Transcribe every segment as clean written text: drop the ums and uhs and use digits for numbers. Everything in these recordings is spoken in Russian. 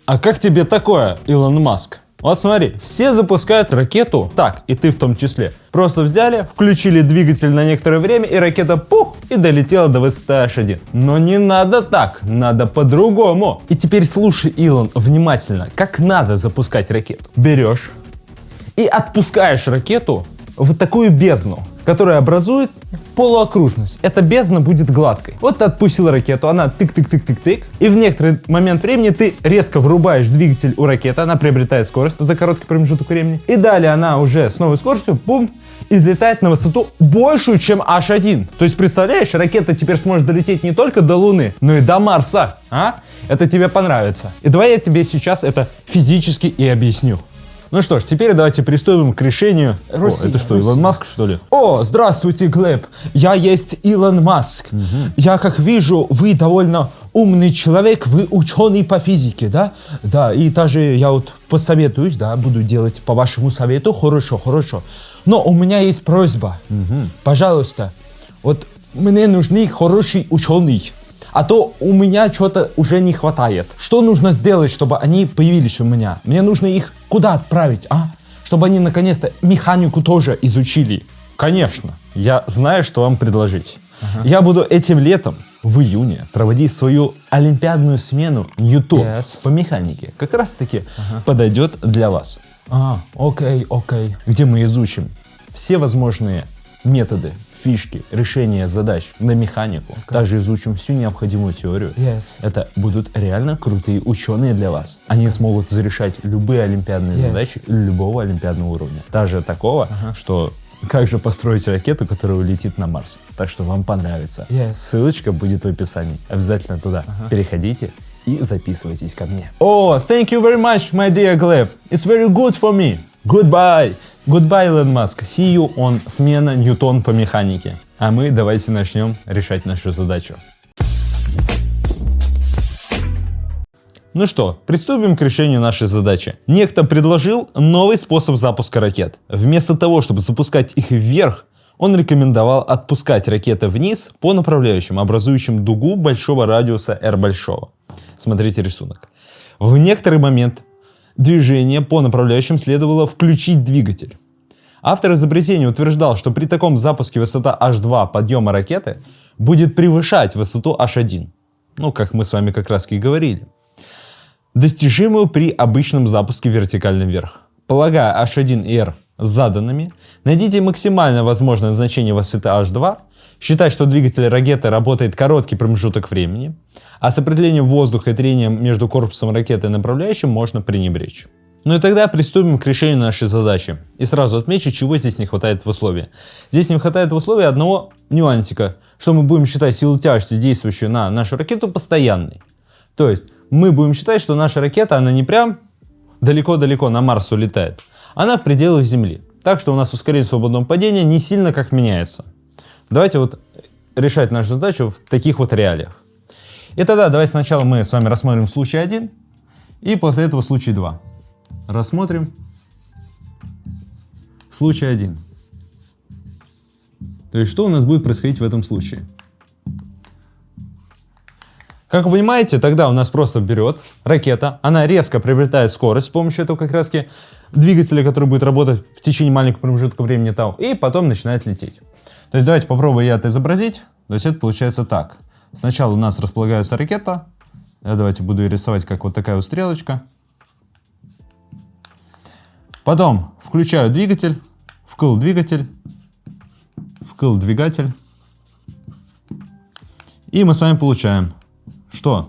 А как тебе такое, Илон Маск? Вот смотри, все запускают ракету, так, и ты в том числе. Просто взяли, включили двигатель на некоторое время, и ракета пух, и долетела до высоты H1. Но не надо так, надо по-другому. И теперь слушай, Илон, внимательно, как надо запускать ракету. Берешь и отпускаешь ракету в такую бездну, которая образует полуокружность. Эта бездна будет гладкой. Вот ты отпустил ракету, она тык-тык-тык-тык-тык, и в некоторый момент времени ты резко врубаешь двигатель у ракеты, она приобретает скорость за короткий промежуток времени, и далее она уже с новой скоростью, бум, и взлетает на высоту большую, чем H1. То есть, представляешь, ракета теперь сможет долететь не только до Луны, но и до Марса. А? Это тебе понравится. И давай я тебе сейчас это физически и объясню. Ну что ж, теперь давайте приступим к решению. Россия, это что, Россия. Илон Маск, что ли? О, здравствуйте, Глеб. Я есть Илон Маск. Я, как вижу, вы довольно умный человек, вы ученый по физике, да? Да, и даже я вот посоветуюсь, да, буду делать по вашему совету. Хорошо, хорошо. Но у меня есть просьба. Пожалуйста, вот мне нужны хороший ученый. А то у меня что-то уже не хватает. Что нужно сделать, чтобы они появились у меня? Мне нужно их куда отправить, а? Чтобы они наконец-то механику тоже изучили. Конечно, я знаю, что вам предложить. Я буду этим летом, в июне, проводить свою олимпиадную смену Ньютон по механике. Как раз таки подойдет для вас. Окей. Где мы изучим все возможные методы, фишки, решения задач на механику. Также изучим всю необходимую теорию. Это будут реально крутые ученые для вас. Они смогут зарешать любые олимпиадные задачи любого олимпиадного уровня. Даже такого, что как же построить ракету, которая улетит на Марс. Так что вам понравится. Ссылочка будет в описании. Обязательно туда переходите и записывайтесь ко мне. Thank you very much, my dear Gleb. It's very good for me. Goodbye. Goodbye, Elon Musk. See you on смена Ньютон по механике. А мы давайте начнем решать нашу задачу. Ну что, приступим к решению нашей задачи. Некто предложил новый способ запуска ракет. Вместо того, чтобы запускать их вверх, он рекомендовал отпускать ракеты вниз по направляющим, образующим дугу большого радиуса R большого. Смотрите рисунок. В некоторый момент движение по направляющим следовало включить двигатель. Автор изобретения утверждал, что при таком запуске высота H2 подъема ракеты будет превышать высоту H1. Ну, как мы с вами как раз и говорили. Достижимую при обычном запуске вертикально вверх. Полагая H1 и R заданными, найдите максимально возможное значение высоты H2, считать, что двигатель ракеты работает короткий промежуток времени, а с определением воздуха и трением между корпусом ракеты и направляющим можно пренебречь. Ну и тогда приступим к решению нашей задачи. И сразу отмечу, чего здесь не хватает в условии. Здесь не хватает в условии одного нюансика, что мы будем считать силу тяжести, действующую на нашу ракету, постоянной. То есть мы будем считать, что наша ракета, она не прям далеко-далеко на Марс улетает, она в пределах Земли. Так что у нас ускорение свободного падения не сильно как меняется. Давайте вот решать нашу задачу в таких вот реалиях. И тогда давайте сначала мы с вами рассмотрим случай 1, и после этого случай 2. Рассмотрим случай 1. То есть, что у нас будет происходить в этом случае? Как вы понимаете, тогда у нас просто берет ракета, она резко приобретает скорость с помощью этого как раз двигателя, который будет работать в течение маленького промежутка времени тау, и потом начинает лететь. То есть, давайте попробую я это изобразить. То есть, это получается так. Сначала у нас располагается ракета. Я давайте буду ее рисовать как вот такая вот стрелочка. Потом включаю двигатель, вкл двигатель, вкл двигатель. И мы с вами получаем, что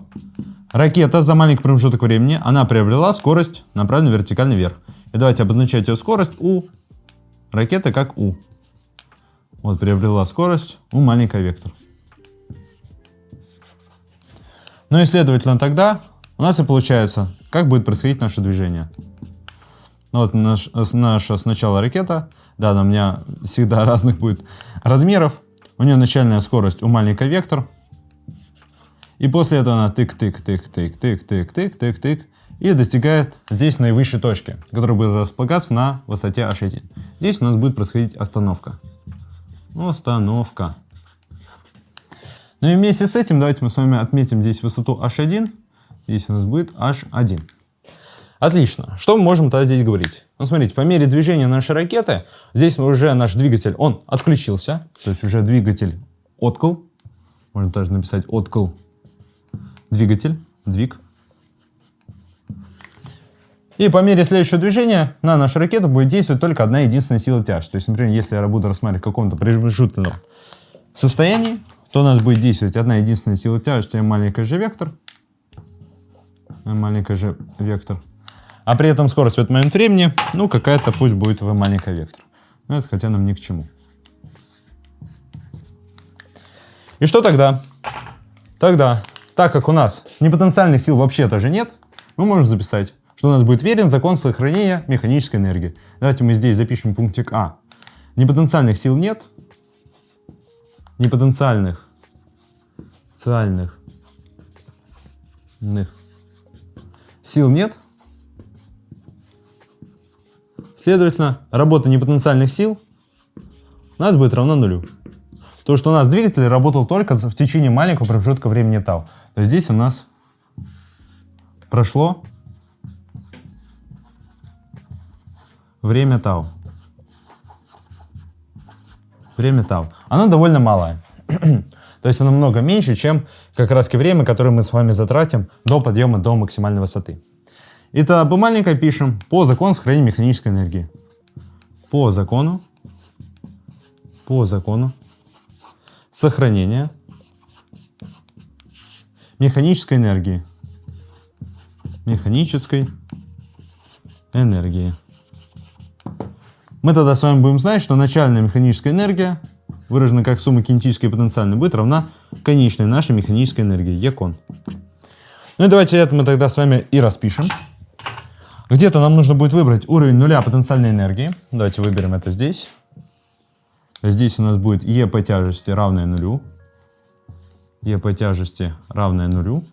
ракета за маленький промежуток времени, она приобрела скорость, направленную вертикально вверх. И давайте обозначать ее скорость у ракеты как U. Вот приобрела скорость у маленький вектор. Ну и следовательно тогда у нас и получается, как будет происходить наше движение. Вот наша сначала ракета, да, она у меня всегда разных будет размеров. У нее начальная скорость у маленький вектор. И после этого она тык-тык-тык-тык-тык-тык-тык-тык. И достигает здесь наивысшей точки, которая будет располагаться на высоте H1. Здесь у нас будет происходить остановка. Остановка. Ну и вместе с этим давайте мы с вами отметим здесь высоту H1. Здесь у нас будет H1. Отлично. Что мы можем тогда здесь говорить? Ну, смотрите, по мере движения нашей ракеты, здесь уже наш двигатель, он отключился. То есть уже двигатель откл. Можно даже написать откл. Двигатель. Двиг. И по мере следующего движения на нашу ракету будет действовать только одна единственная сила тяжести. То есть, например, если я буду рассматривать в каком-то промежуточном состоянии, то у нас будет действовать одна единственная сила тяжести, маленький же вектор. Маленький же вектор. А при этом скорость в этот момент времени, ну, какая-то пусть будет v маленький вектор. Но это хотя нам ни к чему. И что тогда? Тогда, так как у нас непотенциальных сил вообще тоже нет, мы можем записать, что у нас будет верен закон сохранения механической энергии. Давайте мы здесь запишем пунктик А. Непотенциальных сил нет. Непотенциальных сил нет. Следовательно, работа непотенциальных сил у нас будет равна нулю. То, что у нас двигатель работал только в течение маленького промежутка времени тау. То есть здесь у нас прошло время тау. Время тау. Оно довольно малое. То есть оно много меньше, чем как раз время, которое мы с вами затратим до подъема до максимальной высоты. Итак, по маленькой пишем по закону сохранения механической энергии. По закону сохранения механической энергии. Мы тогда с вами будем знать, что начальная механическая энергия, выраженная как сумма кинетической и потенциальной, будет равна конечной нашей механической энергии, Е-кон. Ну и давайте это мы тогда с вами и распишем. Где-то нам нужно будет выбрать уровень нуля потенциальной энергии. Давайте выберем это здесь. Здесь у нас будет Е по тяжести равное нулю. Е по тяжести равное нулю.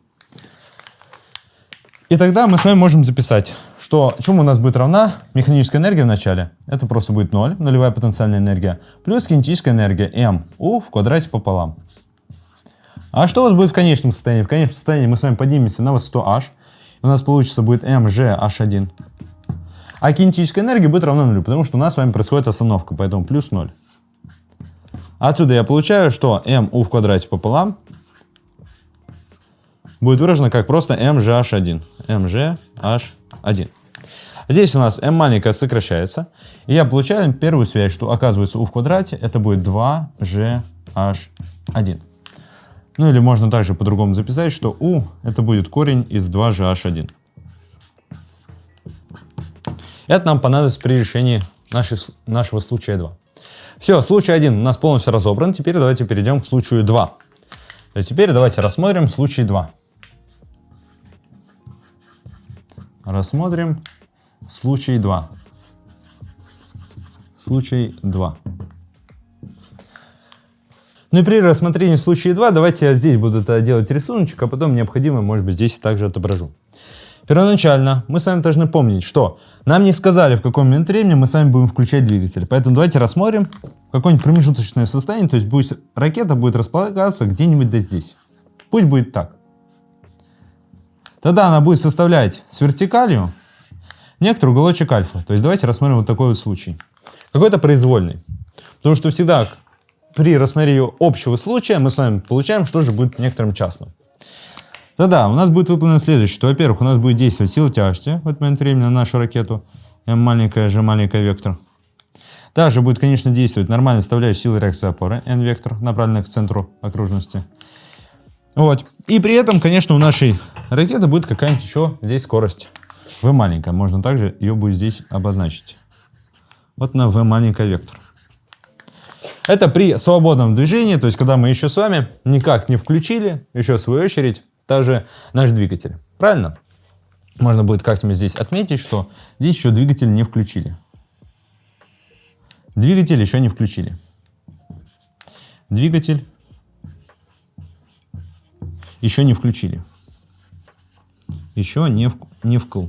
И тогда мы с вами можем записать, что чему у нас будет равна механическая энергия в начале. Это просто будет 0, нулевая потенциальная энергия, плюс кинетическая энергия МУ в квадрате пополам. А что у нас будет в конечном состоянии? В конечном состоянии мы с вами поднимемся на высоту h. У нас получится будет mgh1. А кинетическая энергия будет равна нулю, потому что у нас с вами происходит остановка, поэтому плюс 0. Отсюда я получаю, что mu в квадрате пополам будет выражено как просто mgh1. mgh1. Здесь у нас m маленькая сокращается. И я получаю первую связь, что оказывается u в квадрате это будет 2gh1. Ну или можно также по-другому записать, что u это будет корень из 2gh1. Это нам понадобится при решении нашего случая 2. Все, случай 1 у нас полностью разобран. Теперь давайте перейдем к случаю 2. Теперь давайте рассмотрим случай 2. Рассмотрим случай 2. Случай 2. Ну и при рассмотрении случая 2 давайте я здесь буду делать рисуночек, а потом необходимо, может быть, здесь также отображу. Первоначально мы с вами должны помнить, что нам не сказали, в каком момент времени мы с вами будем включать двигатель. Поэтому давайте рассмотрим какое-нибудь промежуточное состояние, то есть ракета будет располагаться где-нибудь здесь. Пусть будет так. Тогда она будет составлять с вертикалью некоторый уголочек альфа. То есть давайте рассмотрим вот такой вот случай. Какой-то произвольный. Потому что всегда при рассмотрении общего случая мы с вами получаем, что же будет некоторым частным. Тогда у нас будет выполнено следующее, что, во-первых, у нас будет действовать сила тяжести в этот момент времени на нашу ракету, m маленькая g маленькая вектор. Также будет, конечно, действовать нормальная составляющая силы реакции опоры, n вектор, направленная к центру окружности. Вот. И при этом, конечно, у нашей ракеты будет какая-нибудь еще здесь скорость v маленькая. Можно также ее будет здесь обозначить. Вот на v маленькая вектор. Это при свободном движении, то есть когда мы еще с вами никак не включили, еще в свою очередь, также наш двигатель. Правильно? Можно будет как-нибудь здесь отметить, что здесь еще двигатель не включили. Двигатель еще не включили. Двигатель еще не включили. Еще не вкл.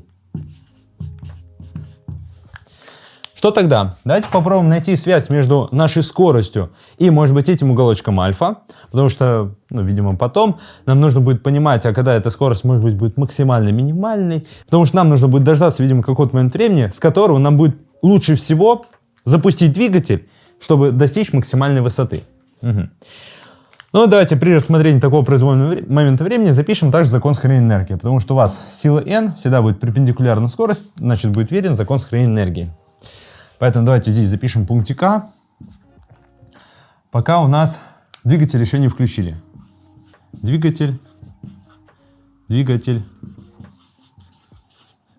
Что тогда? Давайте попробуем найти связь между нашей скоростью и, может быть, этим уголочком альфа. Потому что, видимо, потом нам нужно будет понимать, а когда эта скорость, может быть, будет максимально минимальной. Потому что нам нужно будет дождаться, видимо, какого-то момента времени, с которого нам будет лучше всего запустить двигатель, чтобы достичь максимальной высоты. Угу. Ну, давайте при рассмотрении такого произвольного момента времени запишем также закон сохранения энергии. Потому что у вас сила n всегда будет перпендикулярна скорость, значит, будет верен закон сохранения энергии. Поэтому давайте здесь запишем пунктик А, пока у нас двигатель еще не включили. Двигатель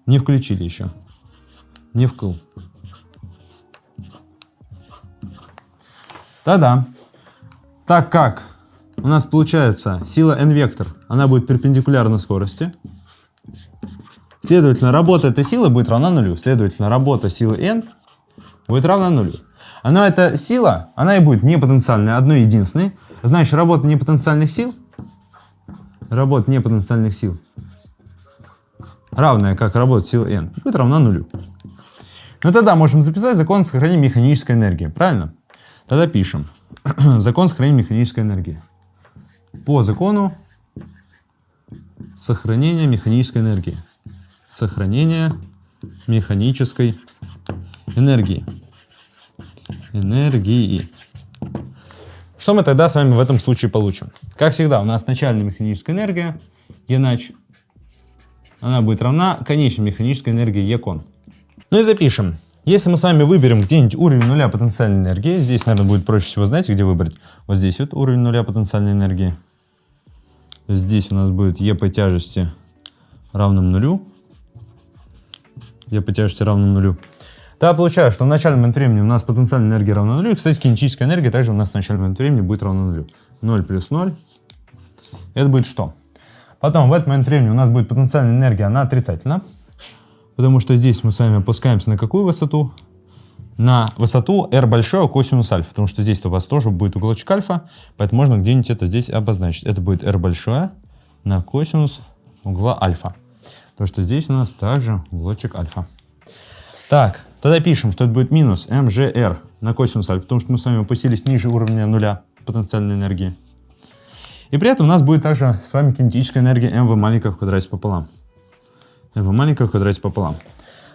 не включили еще. Не вкл. Тогда, так как у нас получается сила n-вектор, она будет перпендикулярна скорости, следовательно, работа этой силы будет равна нулю. Следовательно, работа силы n будет равна нулю. Но эта сила, она и будет непотенциальной, одной единственной. Значит, работа непотенциальных сил, равная как работа силы n, будет равна нулю. Но тогда можем записать закон сохранения механической энергии. Правильно? Тогда пишем. Закон сохранения механической энергии. По закону сохранения механической энергии. Сохранение механической энергии. Что мы тогда с вами в этом случае получим? Как всегда, у нас начальная механическая энергия, Енач, она будет равна конечной механической энергии Екон. Ну и запишем. Если мы с вами выберем где-нибудь уровень нуля потенциальной энергии, здесь, наверное, будет проще всего, знаете, где выбрать? Вот здесь вот уровень нуля потенциальной энергии. Здесь у нас будет Е по тяжести равным нулю. Тогда получаю, что в начальном момент времени у нас потенциальная энергия равна нулю. И, кстати, кинетическая энергия также у нас в начальном момент времени будет равна нулю. 0 плюс 0. Это будет что? Потом в этот момент времени у нас будет потенциальная энергия, она отрицательна. Потому что здесь мы с вами опускаемся на какую высоту? На высоту r большое косинус альфа. Потому что здесь у вас тоже будет уголочек альфа. Поэтому можно где-нибудь это здесь обозначить. Это будет r большое на косинус угла альфа. Потому что здесь у нас также уголочек альфа. Так, тогда пишем, что это будет минус mgr на косинус альфа. Потому что мы с вами опустились ниже уровня нуля потенциальной энергии. И при этом у нас будет также с вами кинетическая энергия mv маленькое в квадрате пополам. mv маленькое в квадрате пополам.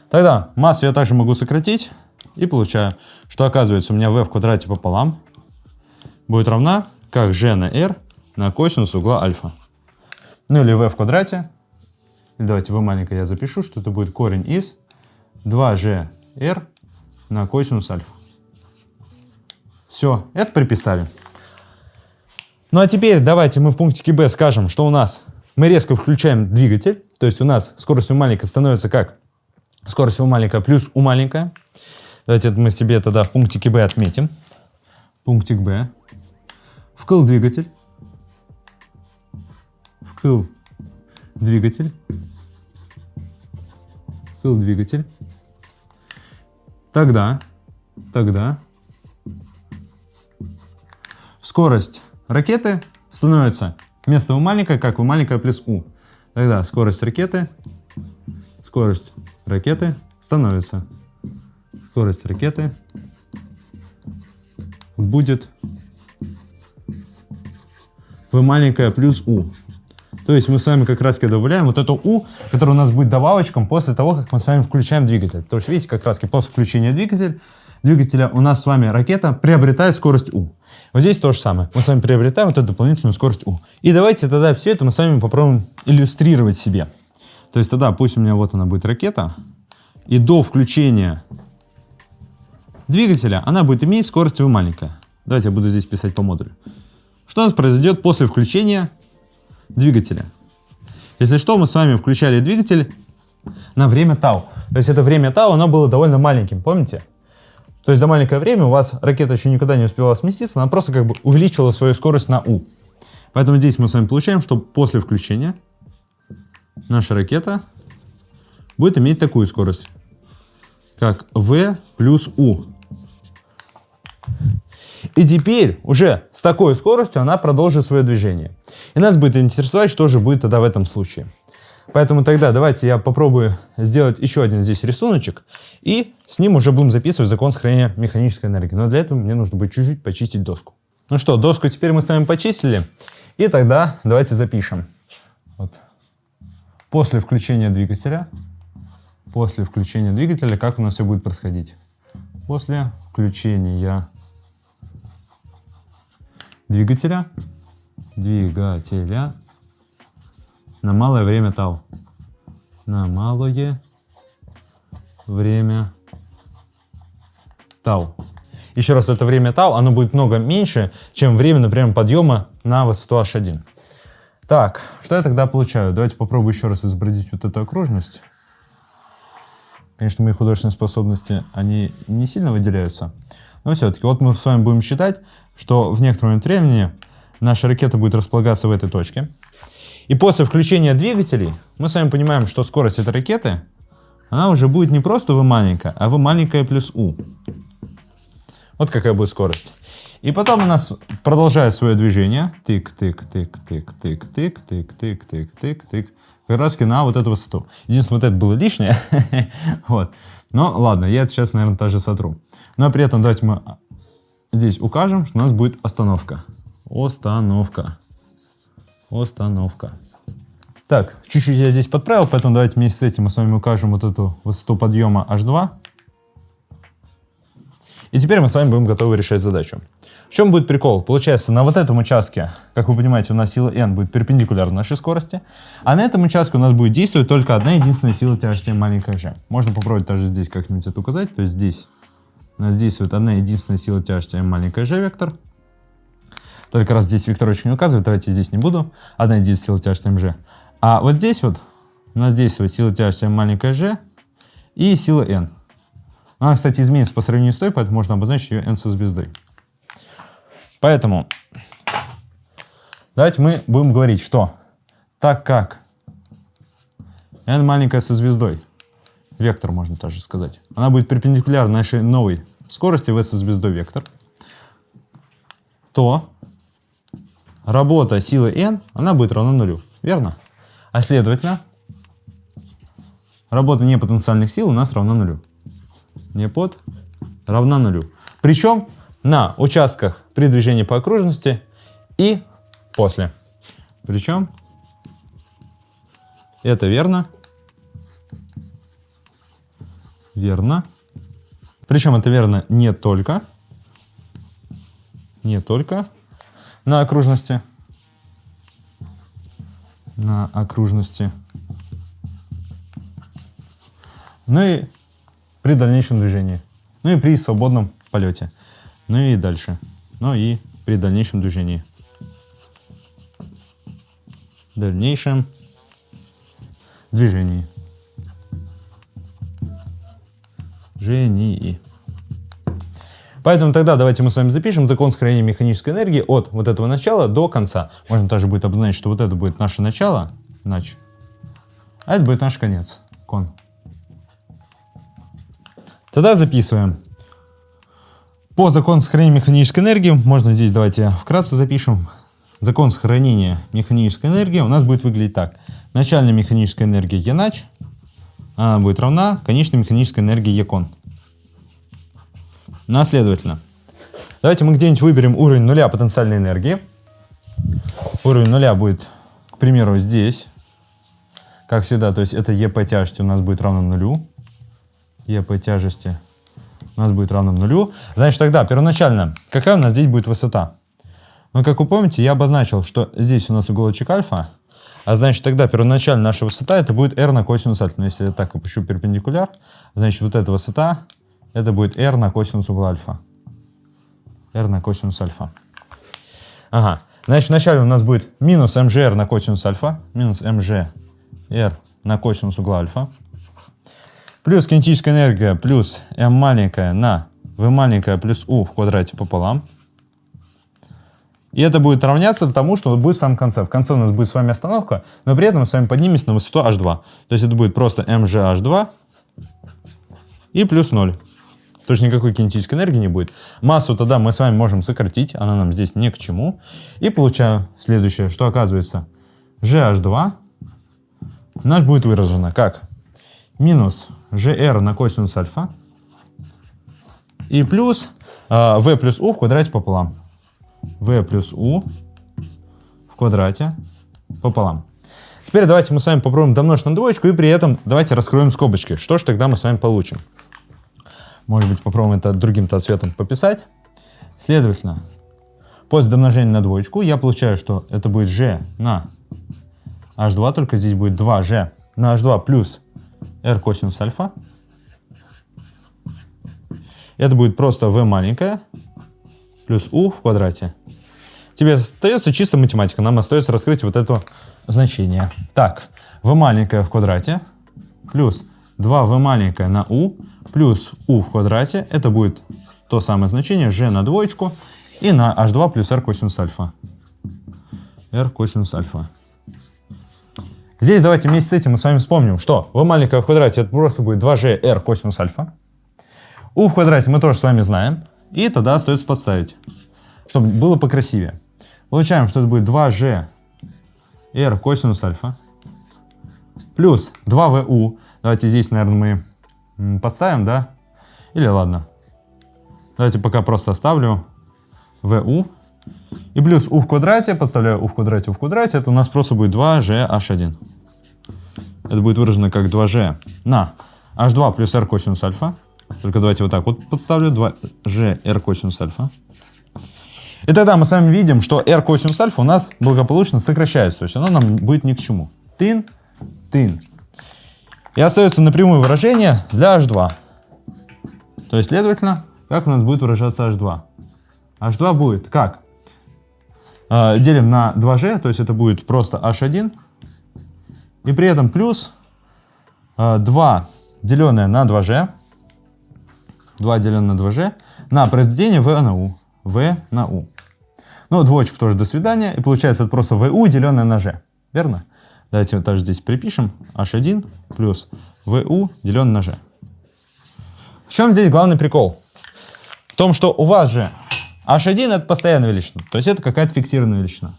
Тогда массу я также могу сократить. И получаю, что оказывается у меня v в квадрате пополам будет равна как g на r на косинус угла альфа. Ну или v в квадрате. Или давайте v маленькое я запишу, что это будет корень из 2gr на косинус альфа. Все, это приписали. Ну а теперь давайте мы в пунктике b скажем, что у нас мы резко включаем двигатель. То есть у нас скорость u маленькая становится как скорость u маленькая плюс u маленькая. Давайте это мы себе тогда в пунктике b отметим. Пунктик b. Вкл двигатель. Вкл двигатель. Тогда скорость ракеты становится вместо u маленькая, как u маленькая плюс u. Тогда скорость ракеты становится. Скорость ракеты будет v маленькая плюс u. То есть мы с вами как раз добавляем вот эту u, которая у нас будет добавочком после того, как мы с вами включаем двигатель. Потому что видите, как раз после включения двигателя у нас с вами ракета приобретает скорость u. Вот здесь то же самое. Мы с вами приобретаем вот эту дополнительную скорость u. И давайте тогда все это мы с вами попробуем иллюстрировать себе. То есть тогда пусть у меня вот она будет ракета. И до включения двигателя она будет иметь скорость v маленькая. Давайте я буду здесь писать по модулю. Что у нас произойдет после включения двигателя? Если что, мы с вами включали двигатель на время тау. То есть это время тау, оно было довольно маленьким, помните? То есть за маленькое время у вас ракета еще никуда не успевала сместиться, она просто как бы увеличила свою скорость на u. Поэтому здесь мы с вами получаем, что после включения наша ракета будет иметь такую скорость, как v плюс u. И теперь уже с такой скоростью она продолжит свое движение. И нас будет интересовать, что же будет тогда в этом случае. Поэтому тогда давайте я попробую сделать еще один здесь рисуночек, и с ним уже будем записывать закон сохранения механической энергии. Но для этого мне нужно будет чуть-чуть почистить доску. Ну что, доску теперь мы с вами почистили, и тогда давайте запишем. Вот. После включения двигателя, как у нас все будет происходить? После включения двигателя на малое время тау. На малое время тау. Еще раз, это время тау, оно будет много меньше, чем время, например, подъема на высоту h1. Так, что я тогда получаю? Давайте попробую еще раз изобразить вот эту окружность. Конечно, мои художественные способности, они не сильно выделяются. Но все-таки, вот мы с вами будем считать, что в некоторый момент времени наша ракета будет располагаться в этой точке. И после включения двигателей мы с вами понимаем, что скорость этой ракеты, она уже будет не просто v маленькая, а v маленькая плюс u. Вот какая будет скорость. И потом у нас продолжает свое движение. Тык-тык-тык-тык-тык-тык-тык-тык-тык-тык. Как раз на вот эту высоту. Единственное, вот это было лишнее. Вот. Но ладно, я это сейчас, наверное, также сотру. Но при этом давайте мы здесь укажем, что у нас будет остановка. Остановка. Так, чуть-чуть я здесь подправил, поэтому давайте вместе с этим мы с вами укажем вот эту высоту подъема H2. И теперь мы с вами будем готовы решать задачу. В чем будет прикол? Получается, на вот этом участке, как вы понимаете, у нас сила n будет перпендикулярна нашей скорости, а на этом участке у нас будет действовать только одна единственная сила тяжести маленькая g. Можно попробовать даже здесь как-нибудь это указать. То есть здесь у нас действует одна единственная сила тяжести маленькая g вектор. Только раз здесь векторочек не указывает, давайте здесь не буду. Одна единственная сила тяжести mg. А вот здесь вот у нас действует сила тяжести маленькая g и сила n. Она, кстати, изменится по сравнению с той, поэтому можно обозначить ее n со звездой. Поэтому давайте мы будем говорить, что так как n маленькая со звездой, вектор можно также сказать, она будет перпендикулярна нашей новой скорости v со звездой вектор, то работа силы n, она будет равна нулю, верно? А следовательно, работа непотенциальных сил у нас равна нулю. Равна нулю. Причем на участках при движении по окружности и после. Причем это верно. Причем это верно не только на окружности, но и при дальнейшем движении, ну и при свободном полете, ну и дальше, ну и при дальнейшем движении. Поэтому тогда давайте мы с вами запишем закон сохранения механической энергии от вот этого начала до конца. Можно также будет обозначить, что вот это будет наше начало, а это будет наш конец, кон. Тогда записываем. По закону сохранения механической энергии, можно здесь, давайте вкратце запишем. Закон сохранения механической энергии у нас будет выглядеть так. Начальная механическая энергия Енач, она будет равна конечной механической энергии Екон. Следовательно, давайте мы где-нибудь выберем уровень нуля потенциальной энергии. Уровень нуля будет, к примеру, здесь. Как всегда, то есть это ЕП тяжести у нас будет равно нулю. ЕП тяжести у нас будет равно нулю. Значит, тогда первоначально, какая у нас здесь будет высота? Ну, как вы помните, я обозначил, что здесь у нас уголочек альфа, а значит, тогда первоначально наша высота это будет r на косинус альфа. Но если я так опущу перпендикуляр, значит, вот эта высота это будет r на косинус угла альфа. r на косинус альфа. Ага. Значит, вначале у нас будет минус mgr на косинус альфа, минус mgr на косинус угла альфа, плюс кинетическая энергия плюс m маленькая на v маленькая плюс u в квадрате пополам. И это будет равняться тому, что будет в самом конце. В конце у нас будет с вами остановка, но при этом мы с вами поднимемся на высоту h2. То есть это будет просто mgh2 и плюс 0. Потому что никакой кинетической энергии не будет. Массу тогда мы с вами можем сократить, она нам здесь не к чему. И получаю следующее, что оказывается gh2 у нас будет выражено как минус gr на косинус альфа и плюс v плюс u в квадрате пополам. v плюс u в квадрате пополам. Теперь давайте мы с вами попробуем домножить на двоечку и при этом давайте раскроем скобочки. Что ж тогда мы с вами получим? Может быть, попробуем это другим-то цветом пописать. Следовательно, после домножения на двоечку я получаю, что это будет g на h2, только здесь будет 2g на h2 плюс r косинус альфа. Это будет просто v маленькая плюс u в квадрате. Тебе остается чисто математика, нам остается раскрыть вот это значение. Так, v маленькая в квадрате плюс 2v маленькая на u плюс u в квадрате. Это будет то самое значение g на двоечку и на h2 плюс r косинус альфа. r косинус альфа. Здесь давайте вместе с этим мы с вами вспомним, что v маленькая в квадрате это просто будет 2g r косинус альфа. u в квадрате мы тоже с вами знаем. И тогда остается подставить, чтобы было покрасивее. Получаем, что это будет 2g r косинус альфа плюс 2vu. Давайте здесь, наверное, мы подставим, да? Или ладно. Давайте пока просто оставлю vu. И плюс u в квадрате, подставляю u в квадрате, это у нас просто будет 2gh1. Это будет выражено как 2g на h2 плюс r косинус альфа. Только давайте вот так вот подставлю 2g r косинус альфа. И тогда мы с вами видим, что r косинус альфа у нас благополучно сокращается. То есть оно нам будет ни к чему. Тын, тын. И остается напрямую выражение для h2. То есть, следовательно, как у нас будет выражаться h2? h2 будет как? Делим на 2g, то есть это будет просто h1. И при этом плюс 2 деленное на 2g. 2 деленное на 2g на произведение v на u. v на u. Ну, двоечку тоже до свидания. И получается это просто vu деленное на g. Верно? Давайте вот также здесь припишем. h1 плюс vu деленное на g. В чем здесь главный прикол? В том, что у вас же h1 это постоянная величина. То есть это какая-то фиксированная величина.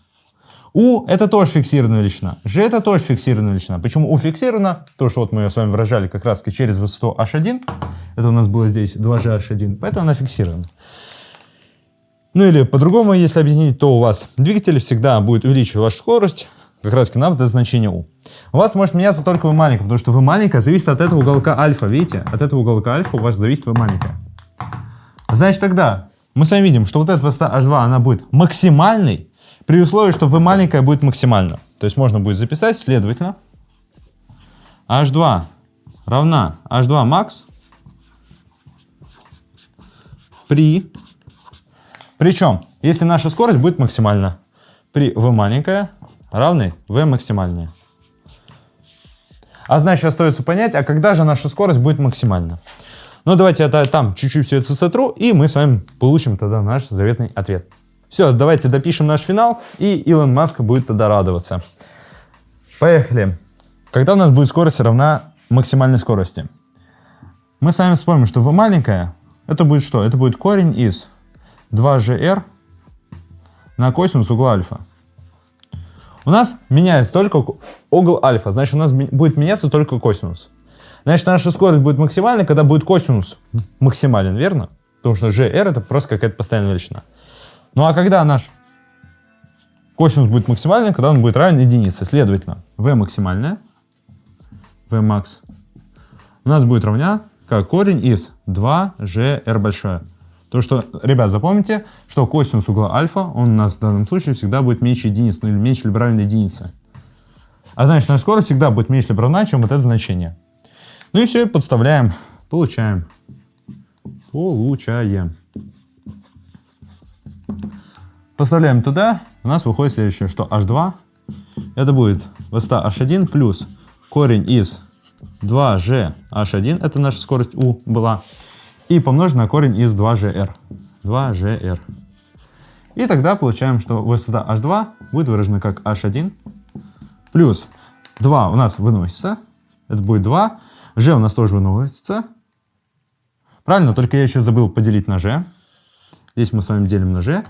u это тоже фиксированная величина. g это тоже фиксированная величина. Почему u фиксирована? То, что вот мы ее с вами выражали как раз через высоту h1. Это у нас было здесь 2gh1. Поэтому она фиксирована. Ну или по-другому, если объяснить, то у вас двигатель всегда будет увеличивать вашу скорость как раз на это значение u. У вас может меняться только v маленькая, потому что v маленькая зависит от этого уголка альфа. Видите? От этого уголка альфа у вас зависит v маленькая. Значит, тогда мы с вами видим, что вот эта высота h2 она будет максимальной при условии, что v маленькая будет максимальна. То есть можно будет записать, следовательно, h2 равна h2 max причем, если наша скорость будет максимальна, при v маленькая равной v максимальная. А значит, остается понять, а когда же наша скорость будет максимальна. Ну, давайте я там чуть-чуть все это сотру, и мы с вами получим тогда наш заветный ответ. Все, давайте допишем наш финал, и Илон Маск будет тогда радоваться. Поехали. Когда у нас будет скорость равна максимальной скорости? Мы с вами вспомним, что v маленькая, это будет что? Это будет корень из 2gr на косинус угла альфа. У нас меняется только угол альфа, значит у нас будет меняться только косинус. Значит наша скорость будет максимальной, когда будет косинус максимален, верно? Потому что gr это просто какая-то постоянная величина. Ну а когда наш косинус будет максимальный, когда он будет равен единице. Следовательно, v максимальная, v max, у нас будет равня как корень из 2gr большое. То, что, ребят, запомните, что косинус угла альфа, он у нас в данном случае всегда будет меньше единицы, ну или меньше либо равен единице. А значит, наша скорость всегда будет меньше либо равна, чем вот это значение. Ну и все, и подставляем, получаем. Подставляем туда, у нас выходит следующее, что h2, это будет высота h1 плюс корень из 2gh1, это наша скорость u была, и помножить на корень из 2gr. 2gr. И тогда получаем, что высота h2 будет выражена как h1 плюс 2 у нас выносится. Это будет 2. g у нас тоже выносится. Правильно, только я еще забыл поделить на g. Здесь мы с вами делим на g.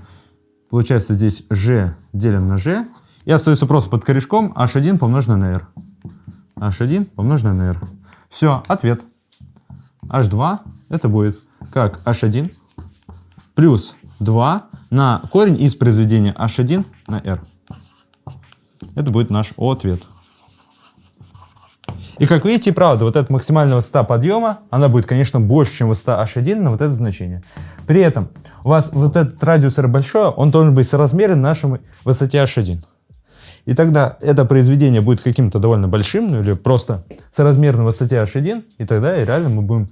Получается здесь g делим на g. И остается просто под корешком h1 помноженное на r. H1 помноженное на R. Все, ответ. H2 это будет как H1 плюс 2 на корень из произведения H1 на R. Это будет наш ответ. И как видите, правда, вот эта максимальная высота подъема, она будет, конечно, больше, чем высота H1 на вот это значение. При этом у вас вот этот радиус R большой, он должен быть соразмерен нашей высоте H1. И тогда это произведение будет каким-то довольно большим, ну или просто соразмерно высоте H1, и тогда и реально мы будем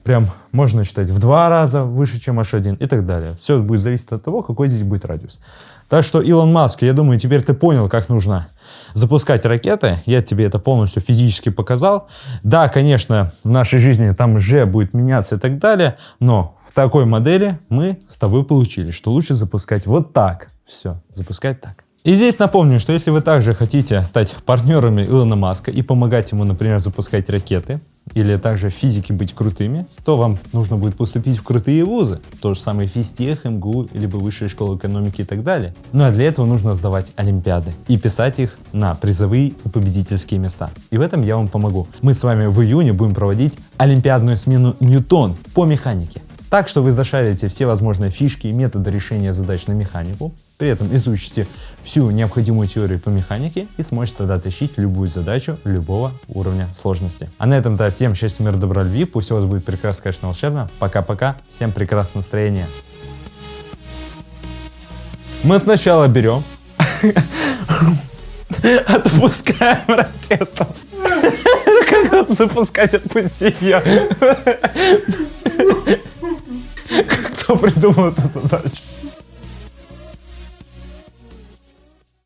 прям, можно считать, в 2 раза выше, чем H1 и так далее. Все будет зависеть от того, какой здесь будет радиус. Так что, Илон Маск, я думаю, теперь ты понял, как нужно запускать ракеты. Я тебе это полностью физически показал. Да, конечно, в нашей жизни там же будет меняться и так далее, но в такой модели мы с тобой получили, что лучше запускать вот так. Все, запускать так. И здесь напомню, что если вы также хотите стать партнерами Илона Маска и помогать ему, например, запускать ракеты, или также в физике быть крутыми, то вам нужно будет поступить в крутые вузы. То же самое физтех, МГУ, либо Высшая школа экономики и так далее. Ну а для этого нужно сдавать олимпиады и писать их на призовые и победительские места. И в этом я вам помогу. Мы с вами в июне будем проводить олимпиадную смену Ньютон по механике. Так что вы зашарите все возможные фишки и методы решения задач на механику, при этом изучите всю необходимую теорию по механике и сможете тогда тащить любую задачу любого уровня сложности. А на этом-то всем счастья, мира, добра, любви. Пусть у вас будет прекрасно, конечно, волшебно. Пока-пока. Всем прекрасного настроения. Мы сначала берем, отпускаем ракету. Как надо запускать, отпусти ее. Кто придумал эту задачу?